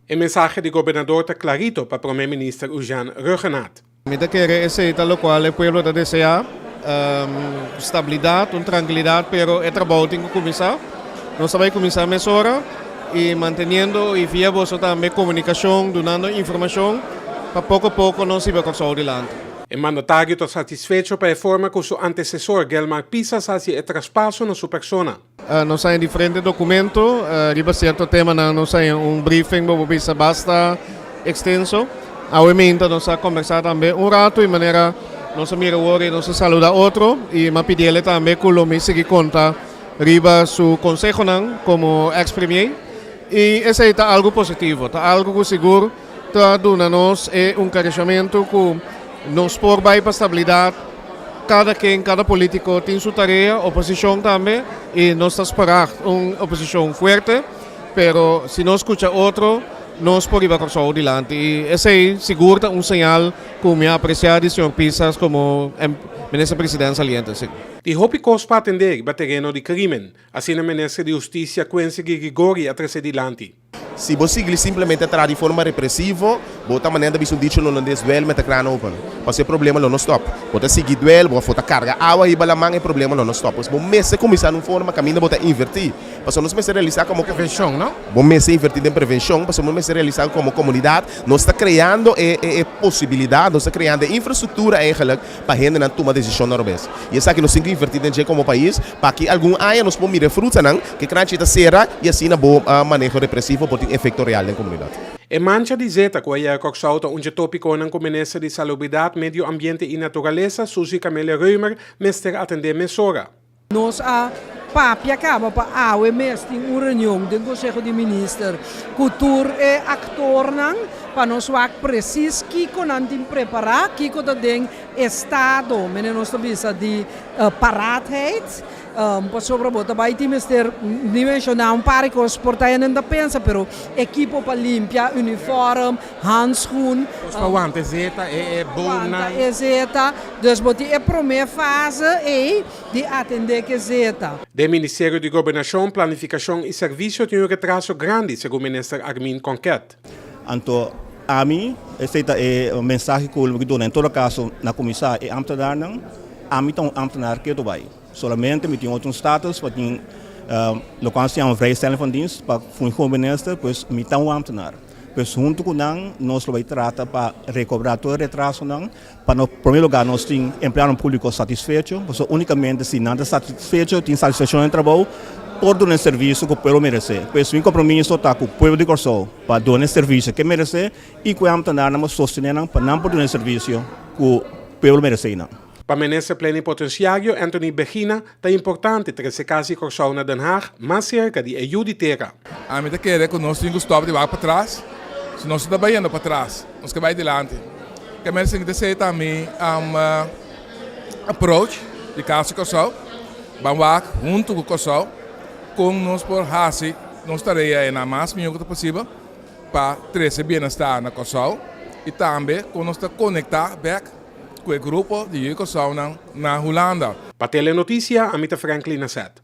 El mensaje del gobernador está clarito para el primer ministro Eugène Ruggenaat. Me quiere ese lo cual el pueblo desea estabilidad, tranquilidad, pero el trabajo tiene que comenzar. No sabe comenzar más hora y manteniendo y via vos también comunicación, donando información, para poco a poco no se va a pasar adelante. El mandatario está satisfecho por la forma que su antecesor Gelmar Pisas hace el traspaso en su persona. Nos hay diferentes documentos, arriba cierto tema, nos hay un briefing, basta extenso. Obviamente nos ha conversado también un rato de manera, nos mira ahora y nos saluda otro y me pide también que lo me siga conta arriba su consejo como ex premier y ese es algo positivo, algo que seguro está dándonos un crecimiento que nos por para estabilidad. Cada político tiene su tarea, oposición también, y nos está esperando una oposición fuerte, pero si no escucha otro, nos podemos pasar adelante. Y ese es seguro un señal que me aprecia el señor Pisas como ministro presidente saliente. Sí. Die hopicos para atender el terreno de crimen, así el ministro de Justicia Quincy Grigori a adelante. Se você simplesmente entrar de forma repressiva, bota maneira de dicho não desduel met a crânio open. Pode ser problema não stop. Bota seguir duel, bota foto carga água e balamang é problema não stop. Bom mês começar numa forma caminho bota invertir. Para nós mês realizar como prevenção, não? Bom mês invertir em prevenção, para nós mês realizar como comunidade, nós está criando possibilidade, nós está criando infraestrutura eigenlijk para gente não tomar decisão na vez. E essa que nós temos que invertir em como país, para que algum área nós podemos mirar fruta não, que crânio está será e assim na bom manejo repressivo efecto real na comunidade. E mancha di zeta que é coxauta onde tópico na Ministra de Salubridade, Medio Ambiente e Natureza, Suzy Camille Reumer, mestre atender mesora. Nós a PAP acaba para a OMS tem uma reunião do Conselho de Ministros, cultura e actor não, para nós ver preciso que nós temos preparar, que tem estado, mas nós temos de paradheid. Sobretudo também temos ter dimensionar par de portaien não pensa, pero equipo para limpar, uniforme, handschoen. Os pawantes zeta é bom na. É zeta, dus boti é primeira fase e de atender que zeta. O Ministério de Governação, Planificação e Serviço tem um retraso grande, segundo o ministro Armin Conquet. Então, a mim, essa é a mensagem que eu dou em todo caso na comissão e Amsterdam, a mim tem ambtenaar que eu vai. Solamente met outro status, wat in locatie aan vrijstelling van dienst, para o minister, pues met een ambtenaar. Pues junto com nós vai tratar para recobrar todo o retraso para no primeiro lugar nós temos empregado público satisfeito, porque unicamente se não está satisfeito, tem satisfação no trabalho, por dar um serviço que o povo merece. Pues o compromisso está com o povo de Corsol para dar um serviço que merece e com a ambtenaar nós sostenemos para não dar um serviço que o povo merece. Para o ministro plenipotenciário Anthony Begina, é importante trazer casi Corsol na Den Haag, mais cerca de ajuda. A mim quer que nós temos que stop de para trás. Se nós estamos indo para trás, nós que vai adiante. Que a gente tem que também approach de caso Corsol, vamos junto com o Corsol, com nós por fazer nossa tarefa na mais melhor que possível para trazer bem-estar na Corsol e também com nós conectar back com o grupo de Corsol na Holanda. Para Telenotícia, Amita Franklin Nasset.